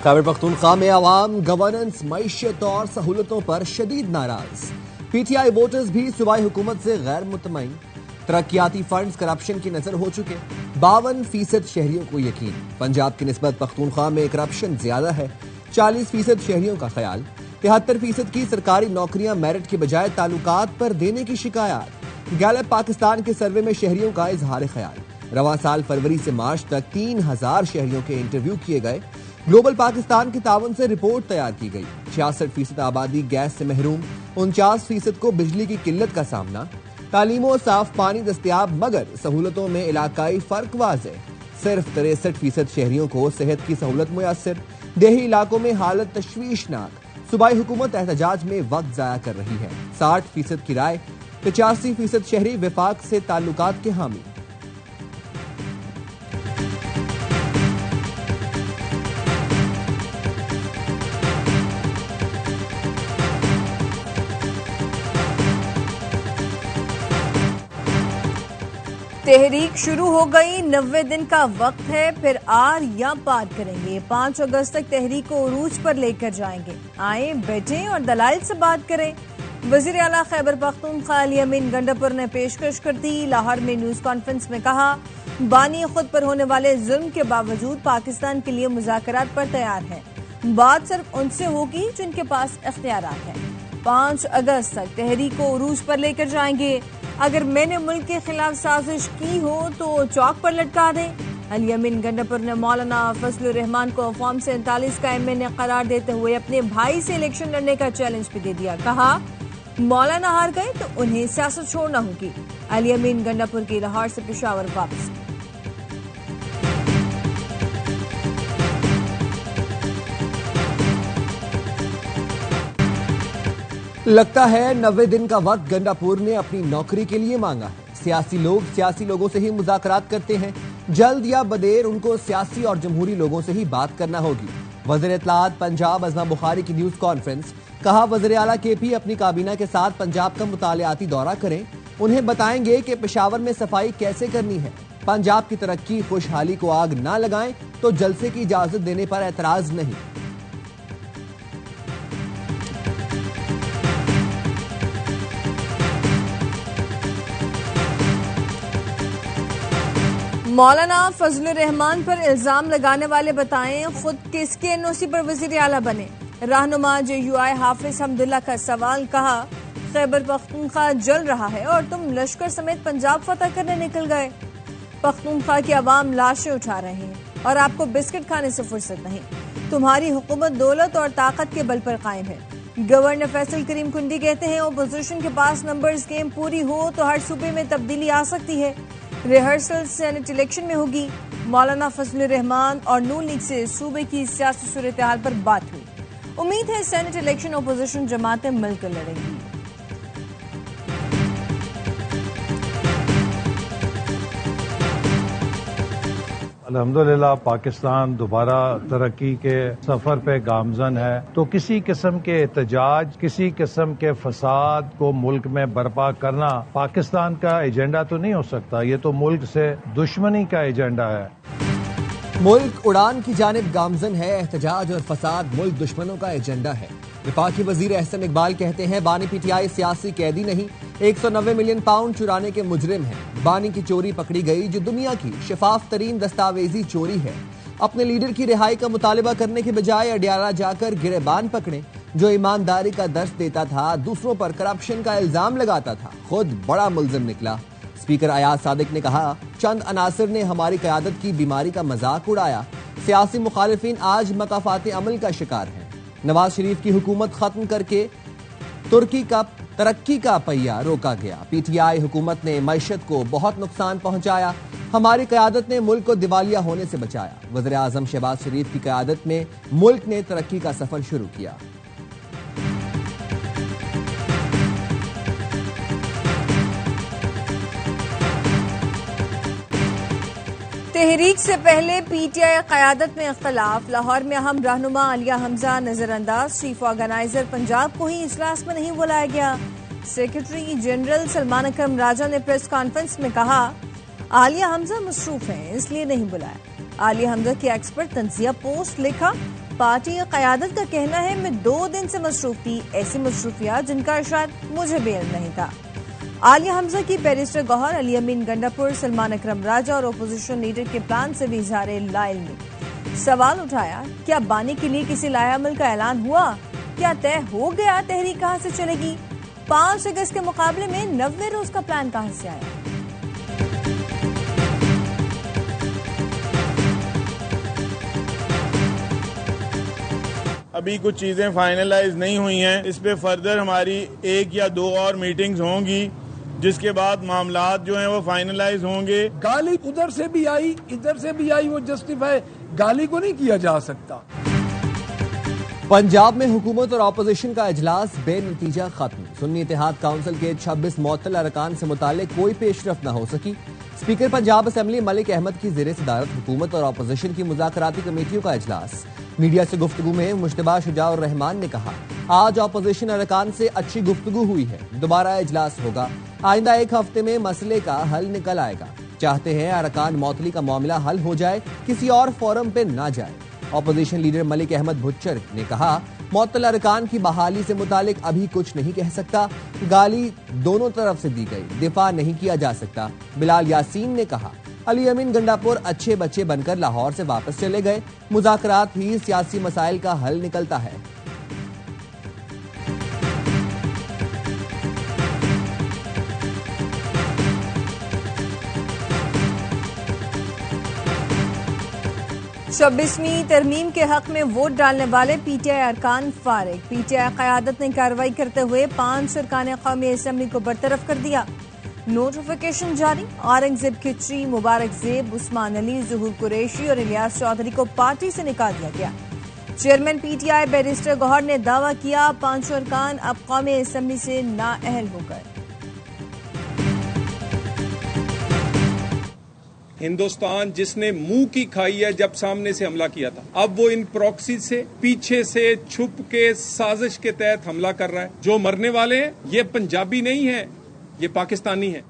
خیبر پختونخوا میں عوام گورننس، معیشت اور سہولتوں پر شدید ناراض۔ پی ٹی آئی ووٹرز بھی صوبائی حکومت سے غیر مطمئن۔ ترقیاتی فنڈز کرپشن کی نظر ہو چکے، 52% شہریوں کو یقین۔ پنجاب کی نسبت پختونخوا میں کرپشن زیادہ ہے، 40% شہریوں کا خیال۔ 73% کی سرکاری نوکریاں میرٹ کے بجائے تعلقات پر دینے کی شکایات۔ گیلپ پاکستان کے سروے میں شہریوں کا اظہار خیال۔ رواں سال فروری سے مارچ تک 3000 شہریوں کے انٹرویو کیے گئے۔ گلوبل پاکستان کے تعاون سے رپورٹ تیار کی گئی۔ 66% آبادی گیس سے محروم، 49% کو بجلی کی قلت کا سامنا۔ تعلیم و صاف پانی دستیاب مگر سہولتوں میں علاقائی فرق واضح۔ صرف 63% شہریوں کو صحت کی سہولت میسر۔ دیہی علاقوں میں حالت تشویشناک۔ صوبائی حکومت احتجاج میں وقت ضائع کر رہی ہے۔ 60% کی رائے، 85% شہری وفاق سے تعلقات کے حامی۔ تحریک شروع ہو گئی، 90 دن کا وقت ہے، پھر آر یا پار کریں گے۔ 5 اگست تک تحریک کو عروج پر لے کر جائیں گے۔ آئیں، بیٹھیں اور دلائل سے بات کریں۔ وزیر اعلیٰ خیبر پختونخوا علی امین گنڈاپور نے پیشکش کر دی۔ لاہور میں نیوز کانفرنس میں کہا، بانی خود پر ہونے والے ظلم کے باوجود پاکستان کے لیے مذاکرات پر تیار ہے۔ بات صرف ان سے ہوگی جن کے پاس اختیارات ہیں۔ 5 اگست تک تحریک کو عروج پر لے کر جائیں گے۔ اگر میں نے ملک کے خلاف سازش کی ہو تو چوک پر لٹکا دیں۔ علی امین گنڈاپور نے مولانا فضل الرحمان کو فارم 47 کا MNA قرار دیتے ہوئے اپنے بھائی سے الیکشن لڑنے کا چیلنج بھی دے دیا۔ کہا، مولانا ہار گئے تو انہیں سیاست چھوڑنا ہوگی۔ علی امین گنڈاپور کی لاہور سے پشاور واپسی۔ لگتا ہے 90 دن کا وقت گنڈاپور نے اپنی نوکری کے لیے مانگا ہے۔ سیاسی لوگوں سے ہی مذاکرات کرتے ہیں، جلد یا بدیر ان کو سیاسی اور جمہوری لوگوں سے ہی بات کرنا ہوگی۔ وزیر اطلاعات پنجاب ازما بخاری کی نیوز کانفرنس۔ کہا، وزیر اعلیٰ KP اپنی کابینہ کے ساتھ پنجاب کا مطالعاتی دورہ کریں، انہیں بتائیں گے کہ پشاور میں صفائی کیسے کرنی ہے۔ پنجاب کی ترقی خوشحالی کو آگ نہ لگائیں تو جلسے کی اجازت دینے پر اعتراض نہیں۔ مولانا فضل الرحمان پر الزام لگانے والے بتائیں، خود کس کے NOC پر وزیر اعلیٰ بنے؟ رہنما JUI حافظ حمداللہ کا سوال۔ کہا، خیبر پختونخوا جل رہا ہے اور تم لشکر سمیت پنجاب فتح کرنے نکل گئے۔ پختونخوا کی عوام لاشیں اٹھا رہے ہیں اور آپ کو بسکٹ کھانے سے فرصت نہیں۔ تمہاری حکومت دولت اور طاقت کے بل پر قائم ہے۔ گورنر فیصل کریم کنڈی کہتے ہیں، اپوزیشن کے پاس نمبرز گیم پوری ہو تو ہر صوبے میں تبدیلی آ سکتی ہے۔ ریہرسل سینٹ الیکشن میں ہوگی۔ مولانا فضل الرحمان اور نون لیگ سے صوبے کی سیاسی صورتحال پر بات ہوئی۔ امید ہے سینٹ الیکشن اپوزیشن جماعتیں مل کر لڑیں گی۔ الحمدللہ پاکستان دوبارہ ترقی کے سفر پہ گامزن ہے، تو کسی قسم کے احتجاج، کسی قسم کے فساد کو ملک میں برپا کرنا پاکستان کا ایجنڈا تو نہیں ہو سکتا۔ یہ تو ملک سے دشمنی کا ایجنڈا ہے۔ ملک اڑان کی جانب گامزن ہے، احتجاج اور فساد ملک دشمنوں کا ایجنڈا ہے۔ وفاقی وزیر احسن اقبال کہتے ہیں، بانی PTI سیاسی قیدی نہیں، 190 ملین پاؤنڈ چرانے کے مجرم ہیں۔ بانی کی چوری پکڑی گئی جو دنیا کی شفاف ترین دستاویزی چوری ہے۔ اپنے لیڈر کی رہائی کا مطالبہ کرنے کے بجائے اڈیالہ جا کر گریبان پکڑیں، جو ایمانداری کا درس دیتا تھا، دوسروں پر کرپشن کا الزام لگاتا تھا، خود بڑا ملزم نکلا۔ اسپیکر ایاز صادق نے کہا، چند عناصر نے ہماری قیادت کی بیماری کا مذاق اڑایا۔ سیاسی مخالفین آج مقافات عمل کا شکار ہیں۔ نواز شریف کی حکومت ختم کر کے ترقی کا پہیہ روکا گیا۔ PTI حکومت نے معیشت کو بہت نقصان پہنچایا، ہماری قیادت نے ملک کو دیوالیہ ہونے سے بچایا۔ وزیر اعظم شہباز شریف کی قیادت میں ملک نے ترقی کا سفر شروع کیا۔ تحریک سے پہلے PTI قیادت میں اختلاف، لاہور میں اہم رہنما عالیہ حمزہ نظر انداز، چیف آرگنائزر پنجاب کو ہی اجلاس میں نہیں بلایا گیا۔ سیکرٹری جنرل سلمان اکرم راجہ نے پریس کانفرنس میں کہا، عالیہ حمزہ مصروف ہیں اس لیے نہیں بلایا۔ عالیہ حمزہ کی ایکسپرٹ تنزیہ پوسٹ لکھا، پارٹی قیادت کا کہنا ہے میں 2 دن سے مصروف تھی، ایسی مصروفیات جن کا شاید مجھے بھی علم نہیں تھا۔ عالیہ حمزہ کی بیرسٹر گوہر، علی امین گنڈاپور، سلمان اکرم راجہ اور اپوزیشن لیڈر کے پلان سے بھی اظہار لا علمی۔ سوال اٹھایا، کیا بانے کے لیے کسی لائحہ عمل کا اعلان ہوا؟ کیا طے ہو گیا تحریک کہاں سے چلے گی؟ 5 اگست کے مقابلے میں 90 روز کا پلان کہاں سے آیا؟ ابھی کچھ چیزیں فائنلائز نہیں ہوئی ہیں، اس پہ فردر ہماری 1 یا 2 اور میٹنگز ہوں گی، جس کے بعد معاملات جو ہیں وہ فائنلائز ہوں گے۔ گالی ادھر سے بھی آئی ادھر سے بھی آئی، وہ جسٹیفائی گالی کو نہیں کیا جا سکتا۔ پنجاب میں حکومت اور اپوزیشن کا اجلاس بے نتیجہ ختم۔ سنی اتحاد کونسل کے 26 معطل ارکان سے متعلق کوئی پیش رفت نہ ہو سکی۔ اسپیکر پنجاب اسمبلی ملک احمد کی زیر صدارت حکومت اور اپوزیشن کی مذاکراتی کمیٹیوں کا اجلاس۔ میڈیا سے گفتگو میں مشتبہ شجاع الرحمان نے کہا، آج اپوزیشن ارکان سے اچھی گفتگو ہوئی ہے، دوبارہ اجلاس ہوگا، آئندہ 1 ہفتے میں مسئلے کا حل نکل آئے گا۔ چاہتے ہیں ارکان معطلی کا معاملہ حل ہو جائے، کسی اور فورم پہ نہ جائے۔ اپوزیشن لیڈر ملک احمد بھچر نے کہا، معطل ارکان کی بحالی سے متعلق ابھی کچھ نہیں کہہ سکتا، گالی دونوں طرف سے دی گئی، دفاع نہیں کیا جا سکتا۔ بلال یاسین نے کہا، علی امین گنڈاپور اچھے بچے بن کر لاہور سے واپس چلے گئے، مذاکرات ہی سیاسی مسائل کا حل نکلتا ہے۔ چھبیسویں ترمیم کے حق میں ووٹ ڈالنے والے پی ٹی آئی ارکان فارغ۔ پی ٹی آئی قیادت نے کارروائی کرتے ہوئے 5 ارکان قومی اسمبلی کو برطرف کر دیا۔ نوٹیفیکیشن جاری، اورنگزیب کھچری، مبارک زیب، عثمان علی، ظہور قریشی اور الیاس چودھری کو پارٹی سے نکال دیا گیا۔ Chairman P T I barrister Gohar نے دعویٰ کیا، 5 ارکان اب قومی اسمبلی سے نااہل ہو گئے۔ ہندوستان جس نے منہ کی کھائی ہے جب سامنے سے حملہ کیا تھا، اب وہ ان پراکسی سے پیچھے سے چھپ کے سازش کے تحت حملہ کر رہا ہے۔ جو مرنے والے ہیں یہ پنجابی نہیں ہیں، یہ پاکستانی ہیں۔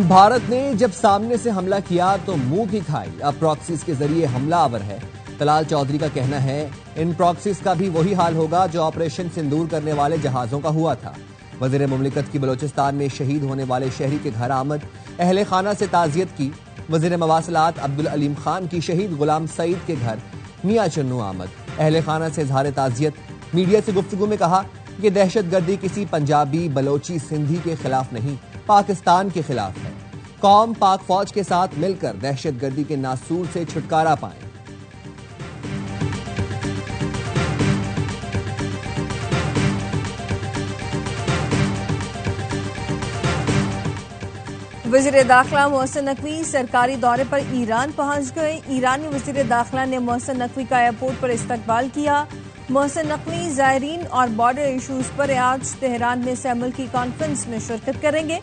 بھارت نے جب سامنے سے حملہ کیا تو منہ کی کھائی، اب پراکسیز کے ذریعے حملہ آور ہے۔ طلال چودھری کا کہنا ہے، ان پراکسیز کا بھی وہی حال ہوگا جو آپریشن سندور کرنے والے جہازوں کا ہوا تھا۔ وزیر مملکت کی بلوچستان میں شہید ہونے والے شہری کے گھر آمد، اہل خانہ سے تعزیت کی۔ وزیر مواصلات عبدالعلیم خان کی شہید غلام سعید کے گھر میاں چنو آمد، اہل خانہ سے اظہار تعزیت۔ میڈیا سے گفتگو میں کہا کہ دہشت گردی کسی پنجابی، بلوچی، سندھی کے خلاف نہیں، پاکستان کے خلاف ہے۔ قوم پاک فوج کے ساتھ مل کر دہشت گردی کے ناسور سے چھٹکارا پائیں۔ وزیر داخلہ محسن نقوی سرکاری دورے پر ایران پہنچ گئے۔ ایرانی وزیر داخلہ نے محسن نقوی کا ایئرپورٹ پر استقبال کیا۔ محسن نقوی زائرین اور بارڈر ایشوز پر آج تہران میں سیمل کی کانفرنس میں شرکت کریں گے۔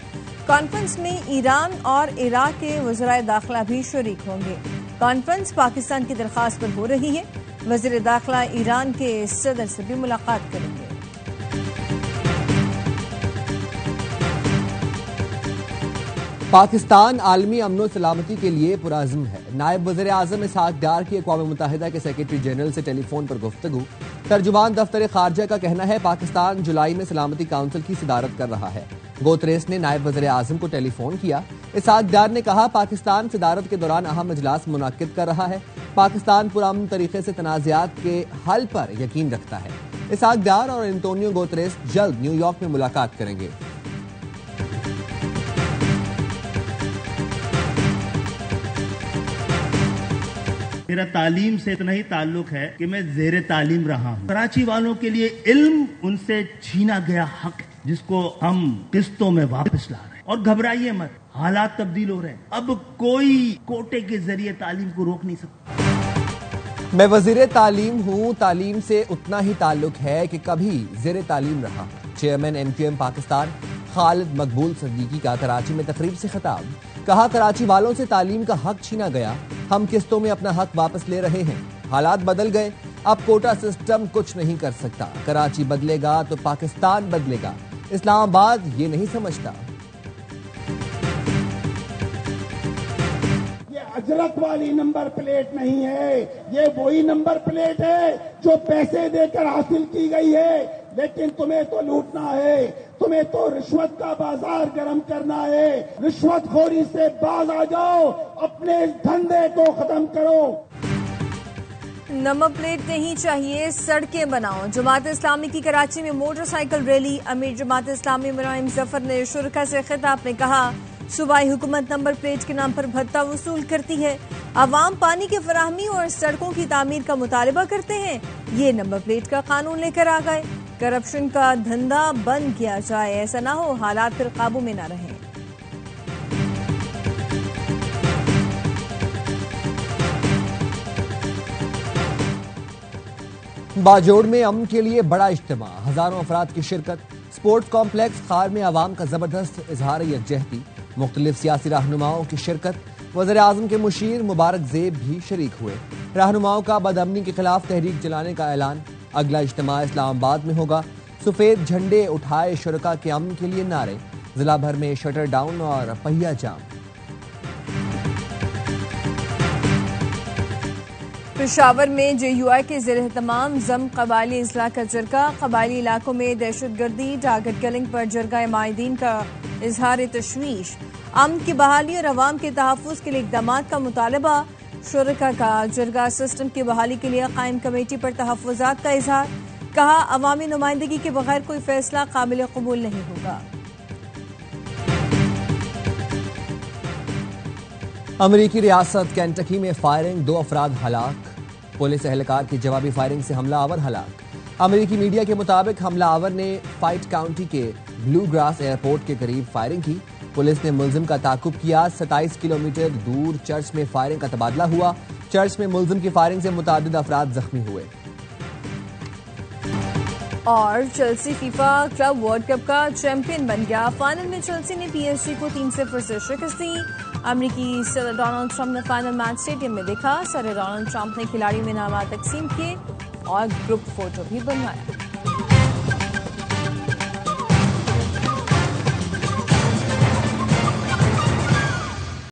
کانفرنس میں ایران اور عراق کے وزرائے داخلہ بھی شریک ہوں گے۔ کانفرنس پاکستان کی درخواست پر ہو رہی ہے۔ وزیر داخلہ ایران کے صدر سے بھی ملاقات کریں گے۔ پاکستان عالمی امن و سلامتی کے لیے پرعزم ہے۔ نائب وزیر اعظم اسحاق ڈار کی اقوام متحدہ کے سیکرٹری جنرل سے ٹیلی فون پر گفتگو۔ ترجمان دفتر خارجہ کا کہنا ہے، پاکستان جولائی میں سلامتی کونسل کی صدارت کر رہا ہے۔ گوتریس نے نائب وزیر اعظم کو ٹیلی فون کیا۔ اسحاق ڈار نے کہا، پاکستان صدارت کے دوران اہم اجلاس منعقد کر رہا ہے۔ پاکستان پرامن طریقے سے تنازعات کے حل پر یقین رکھتا ہے۔ اسحاق ڈار اور انٹونیو گوتریس جلد نیو یارک میں ملاقات کریں گے۔ میرا تعلیم سے اتنا ہی تعلق ہے کہ میں زیر تعلیم رہا ہوں۔ کراچی والوں کے لیے علم ان سے چھینا گیا حق ہے، جس کو ہم قسطوں میں واپس لا رہے ہیں۔ اور گھبرائیے مت، حالات تبدیل ہو رہے ہیں، اب کوئی کوٹے کے ذریعے تعلیم کو روک نہیں سکتا۔ میں وزیر تعلیم ہوں، تعلیم سے اتنا ہی تعلق ہے کہ کبھی زیر تعلیم رہا ہوں۔ چیئرمین MQM پاکستان خالد مقبول صدیقی کا کراچی میں تقریب سے خطاب۔ کہا، کراچی والوں سے تعلیم کا حق چھینا گیا، ہم قسطوں میں اپنا حق واپس لے رہے ہیں۔ حالات بدل گئے، اب کوٹا سسٹم کچھ نہیں کر سکتا۔ کراچی بدلے گا تو پاکستان بدلے گا، اسلام آباد یہ نہیں سمجھتا۔ یہ اجرک والی نمبر پلیٹ نہیں ہے، یہ وہی نمبر پلیٹ ہے جو پیسے دے کر حاصل کی گئی ہے، لیکن تمہیں تو لوٹنا ہے، تمہیں تو رشوت کا بازار گرم کرنا ہے۔ رشوت خوری سے باز آ جاؤ، اپنے اس دھندے کو ختم کرو۔ نمبر پلیٹ نہیں چاہیے، سڑکیں بناؤ۔ جماعت اسلامی کی کراچی میں موٹر سائیکل ریلی، امیر جماعت اسلامی ملائم ظفر نے شرکاء سے خطاب میں کہا صوبائی حکومت نمبر پلیٹ کے نام پر بھتہ وصول کرتی ہے، عوام پانی کی فراہمی اور سڑکوں کی تعمیر کا مطالبہ کرتے ہیں، یہ نمبر پلیٹ کا قانون لے کر آ گئے۔ کرپشن کا دھندا بند کیا جائے، ایسا نہ ہو حالات پھر قابو میں نہ رہیں۔ باجوڑ میں امن کے لیے بڑا اجتماع، ہزاروں افراد کی شرکت۔ سپورٹس کمپلیکس خار میں عوام کا زبردست اظہار یکجہتی، مختلف سیاسی رہنماؤں کی شرکت۔ وزیر اعظم کے مشیر مبارک زیب بھی شریک ہوئے۔ رہنماؤں کا بدامنی کے خلاف تحریک چلانے کا اعلان۔ اگلا اجتماع اسلام آباد میں ہوگا۔ سفید جھنڈے اٹھائے، شرکاء کے امن کے لیے نعرے۔ ضلع بھر میں شٹر ڈاؤن اور پہیہ جام۔ پشاور میں جے یو آئی کے زیر اہتمام ضم قبائلی اضلاع کا جرگہ۔ قبائلی علاقوں میں دہشت گردی، ٹارگٹ کلنگ پر جرگہ مائندین کا اظہار تشویش۔ امن کی بحالی اور عوام کے تحفظ کے لیے اقدامات کا مطالبہ۔ شرکاء کا جرگہ سسٹم کی بحالی کے لیے قائم کمیٹی پر تحفظات کا اظہار۔ کہا عوامی نمائندگی کے بغیر کوئی فیصلہ قابل قبول نہیں ہوگا۔ امریکی ریاست کینٹکی میں فائرنگ، 2 افراد ہلاک۔ پولیس اہلکار کی جوابی فائرنگ سے حملہ آور ہلاک۔ امریکی میڈیا کے مطابق حملہ آور نے فائٹ کاؤنٹی کے بلو گراس ایئرپورٹ کے قریب فائرنگ کی۔ پولیس نے ملزم کا تعاقب کیا۔ 27 کلومیٹر دور چرچ میں فائرنگ کا تبادلہ ہوا۔ چرچ میں ملزم کی فائرنگ سے متعدد افراد زخمی ہوئے۔ اور Chelsea FIFA club world cup کا چیمپئن بن گیا۔ فائنل میں چیلسی نے پی ایس جی کو 3-0 سے شکست دی۔ امریکی صدر ڈونلڈ ٹرمپ نے فائنل میچ اسٹیڈیم میں دیکھا۔ صدر ڈونلڈ ٹرمپ نے کھلاڑیوں میں انعامات تقسیم کیے اور گروپ فوٹو بھی بنوایا۔